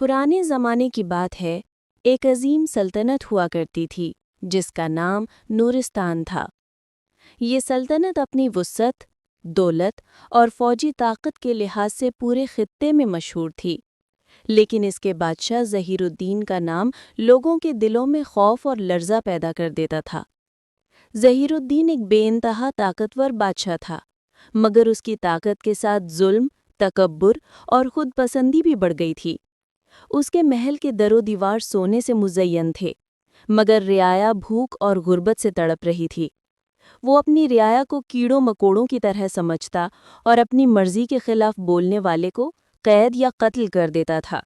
पुराने ज़माने की बात है। एक अजीम सल्तनत हुआ करती थी जिसका नाम नूरिस्तान था। ये सल्तनत अपनी वुसअत, दौलत और फौजी ताकत के लिहाज से पूरे खित्ते में मशहूर थी। लेकिन इसके बादशाह ज़हीरुद्दीन का नाम लोगों के दिलों में खौफ और लर्जा पैदा कर देता था। ज़हीरुद्दीन एक बेइंतहा ताकतवर बादशाह था, मगर उसकी ताकत के साथ जुल्म, तकब्बुर और खुद पसंदी भी बढ़ गई थी। उसके महल के दरो दीवार सोने से मुज़य्यन थे, मगर रियाया भूख और गुर्बत से तड़प रही थी। वो अपनी रियाया को कीड़ों मकोड़ों की तरह समझता और अपनी मर्जी के खिलाफ बोलने वाले को कैद या कत्ल कर देता था।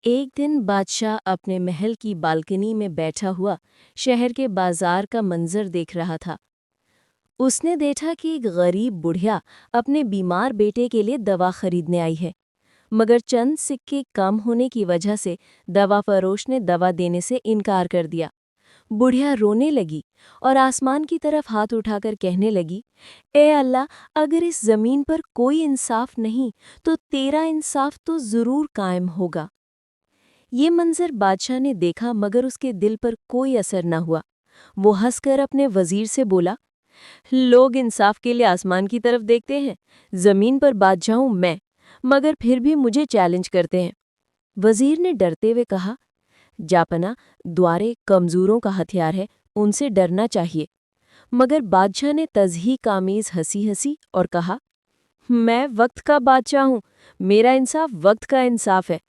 एक दिन बादशाह अपने महल की बालकनी में बैठा हुआ शहर के बाजार का मंजर देख रहा था। उसने देखा कि एक गरीब बुढ़िया अपने बीमार बेटे के लिए दवा खरीदने आई है, मगर चंद सिक्के कम होने की वजह से दवा फरोश ने दवा देने से इनकार कर दिया। बुढ़िया रोने लगी और आसमान की तरफ हाथ उठाकर कहने लगी, ए अल्लाह, अगर इस जमीन पर कोई इंसाफ नहीं तो तेरा इंसाफ तो जरूर कायम होगा। ये मंजर बादशाह ने देखा, मगर उसके दिल पर कोई असर न हुआ। वो हंसकर अपने वजीर से बोला, लोग इंसाफ के लिए आसमान की तरफ देखते हैं, जमीन पर बादशाह हूं मैं, मगर फिर भी मुझे चैलेंज करते हैं। वजीर ने डरते हुए कहा, जापना, द्वारे कमजोरों का हथियार है, उनसे डरना चाहिए। मगर बादशाह ने तज़हीक आमीज़ हंसी हंसी और कहा, मैं वक्त का बादशाह हूँ, मेरा इंसाफ वक्त का इंसाफ है।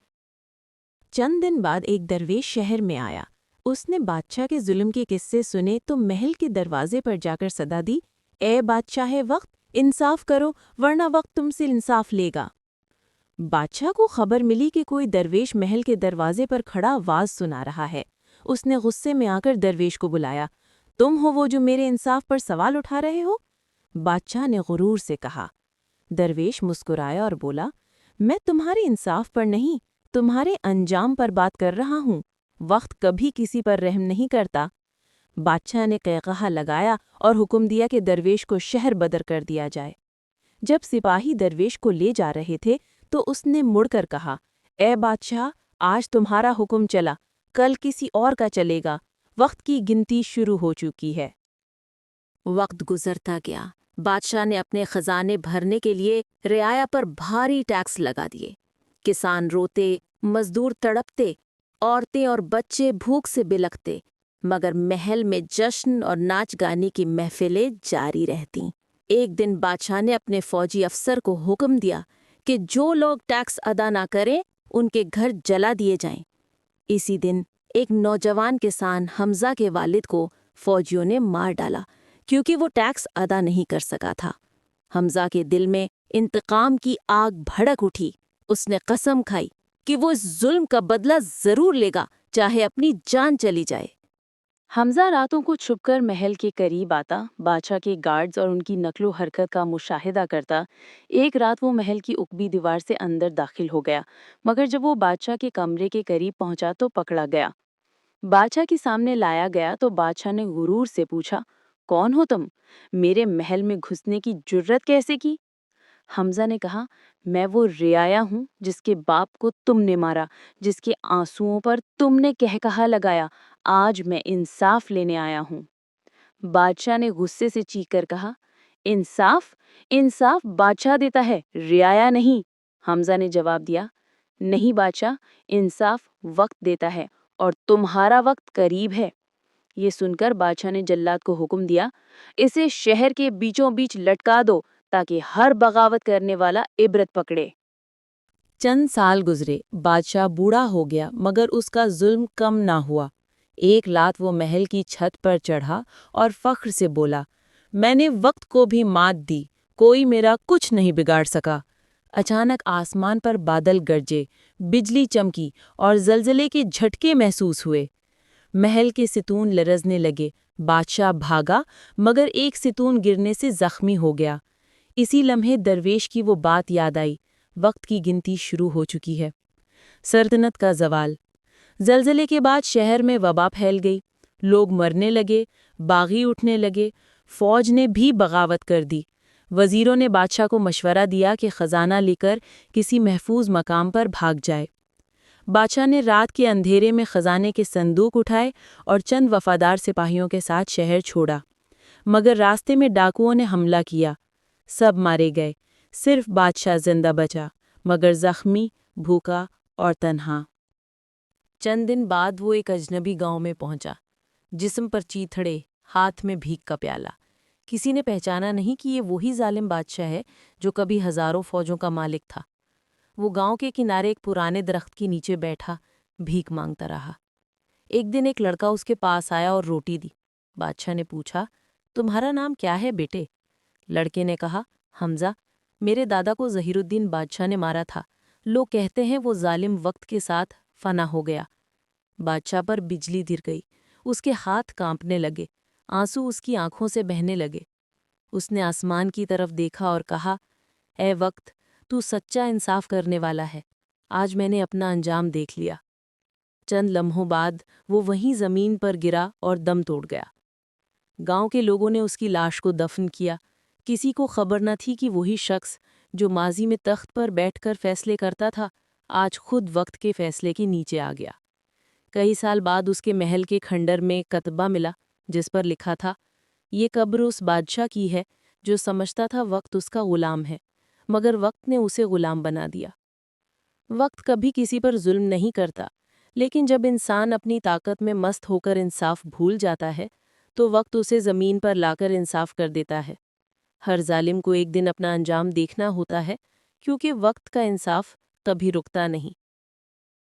चंद दिन बाद एक दरवेश शहर में आया। उसने बादशाह के जुल्म के किस्से सुने तो महल के दरवाजे पर जाकर सदा दी, ए बादशाह वक्त, इंसाफ करो वरना वक्त तुमसे इंसाफ लेगा। बादशाह को खबर मिली कि कोई दरवेश महल के दरवाजे पर खड़ा आवाज सुना रहा है। उसने गुस्से में आकर दरवेश को बुलाया, तुम हो वो जो मेरे इंसाफ पर सवाल उठा रहे हो? बादशाह ने गुरूर से कहा। दरवेश मुस्कुराया और बोला, मैं तुम्हारे इंसाफ पर नहीं, तुम्हारे अंजाम पर बात कर रहा हूँ। वक्त कभी किसी पर रहम नहीं करता। बादशाह ने कहकहा लगाया और हुक्म दिया कि दरवेश को शहर बदर कर दिया जाए। जब सिपाही दरवेश को ले जा रहे थे तो उसने मुड़कर कहा, ए बादशाह, आज तुम्हारा हुक्म चला, कल किसी और का चलेगा। वक्त की गिनती शुरू हो चुकी है। वक्त गुजरता गया। बादशाह ने अपने खजाने भरने के लिए रियाया पर भारी टैक्स लगा दिए। किसान रोते, मजदूर तड़पते, औरतें और बच्चे भूख से बिलखते, मगर महल में जश्न और नाच गाने की महफिलें जारी रहतीं। एक दिन बादशाह ने अपने फौजी अफसर को हुक्म दिया कि जो लोग टैक्स अदा ना करें उनके घर जला दिए जाएं। इसी दिन एक नौजवान किसान हमजा के वालिद को फौजियों ने मार डाला क्योंकि वो टैक्स अदा नहीं कर सका था। हमजा के दिल में इंतकाम की आग भड़क उठी। उसने कसम खाई कि वो इस जुल्म का बदला जरूर लेगा, चाहे अपनी जान चली जाए। हमजा रातों को छुपकर महल के करीब आता, बादशाह के गार्ड्स और उनकी नकलो हरकत का मुशाहिदा करता। एक रात वो महल की उकबी दीवार से अंदर दाखिल हो गया, मगर जब वो बादशाह के कमरे के करीब पहुंचा तो पकड़ा गया। बादशाह के सामने लाया गया तो बादशाह ने गुरूर से पूछा, कौन हो तुम? मेरे महल में घुसने की जुर्रत कैसे की? हमजा ने कहा, मैं वो रियाया हूँ जिसके बाप को तुमने मारा, जिसके आंसुओं पर तुमने कहकहा लगाया। आज मैं इंसाफ लेने आया हूँ। बादशाह ने गुस्से से चीख कर कहा, इंसाफ? इंसाफ बादशाह देता है, रियाया नहीं। हमजा ने जवाब दिया, नहीं बादशाह, इंसाफ वक्त देता है और तुम्हारा वक्त करीब है। ये सुनकर बादशाह ने जल्लाद को हुक्म दिया, इसे शहर के बीचों बीच लटका दो ताकि हर बगावत करने वाला इबरत पकड़े। चंद साल गुजरे, बादशाह बूढ़ा हो गया, मगर उसका जुल्म कम ना हुआ। एक रात वो महल की छत पर चढ़ा और फख्र से बोला, मैंने वक्त को भी मात दी, कोई मेरा कुछ नहीं बिगाड़ सका। अचानक आसमान पर बादल गरजे, बिजली चमकी और जलजले के झटके महसूस हुए। महल के सितून लरजने लगे। बादशाह भागा, मगर एक सितून गिरने से जख्मी हो गया। इसी लम्हे दरवेश की वो बात याद आई, वक्त की गिनती शुरू हो चुकी है। सल्तनत का जवाल। जलजले के बाद शहर में वबा फैल गई। लोग मरने लगे, बागी उठने लगे, फौज ने भी बगावत कर दी। वजीरों ने बादशाह को मशवरा दिया कि खजाना लेकर किसी महफूज मकाम पर भाग जाए। بادشاہ نے رات کے اندھیرے میں خزانے کے صندوق اٹھائے اور چند وفادار سپاہیوں کے ساتھ شہر چھوڑا، مگر راستے میں ڈاکوؤں نے حملہ کیا۔ سب مارے گئے، صرف بادشاہ زندہ بچا، مگر زخمی، بھوکا اور تنہا۔ چند دن بعد وہ ایک اجنبی گاؤں میں پہنچا، جسم پر چیتھڑے، ہاتھ میں بھیک کا پیالہ۔ کسی نے پہچانا نہیں کہ یہ وہی ظالم بادشاہ ہے جو کبھی ہزاروں فوجوں کا مالک تھا۔ وہ گاؤں کے کنارے ایک پرانے درخت کے نیچے بیٹھا بھیک مانگتا رہا۔ ایک دن ایک لڑکا اس کے پاس آیا اور روٹی دی۔ بادشاہ نے پوچھا، تمہارا نام کیا ہے بیٹے؟ لڑکے نے کہا، حمزہ، میرے دادا کو ظہیر الدین بادشاہ نے مارا تھا، لوگ کہتے ہیں وہ ظالم وقت کے ساتھ فنا ہو گیا۔ بادشاہ پر بجلی گر گئی، اس کے ہاتھ کانپنے لگے، آنسو اس کی آنکھوں سے بہنے لگے۔ اس نے آسمان کی طرف دیکھا اور کہا، اے وقت، تو سچا انصاف کرنے والا ہے، آج میں نے اپنا انجام دیکھ لیا۔ چند لمحوں بعد وہ وہیں زمین پر گرا اور دم توڑ گیا۔ گاؤں کے لوگوں نے اس کی لاش کو دفن کیا۔ کسی کو خبر نہ تھی کہ وہی شخص جو ماضی میں تخت پر بیٹھ کر فیصلے کرتا تھا، آج خود وقت کے فیصلے کے نیچے آ گیا۔ کئی سال بعد اس کے محل کے کھنڈر میں کتبہ ملا جس پر لکھا تھا، یہ قبر اس بادشاہ کی ہے جو سمجھتا تھا وقت اس کا غلام ہے، مگر وقت نے اسے غلام بنا دیا۔ وقت کبھی کسی پر ظلم نہیں کرتا، لیکن جب انسان اپنی طاقت میں مست ہو کر انصاف بھول جاتا ہے تو وقت اسے زمین پر لا کر انصاف کر دیتا ہے۔ ہر ظالم کو ایک دن اپنا انجام دیکھنا ہوتا ہے، کیونکہ وقت کا انصاف کبھی رکتا نہیں۔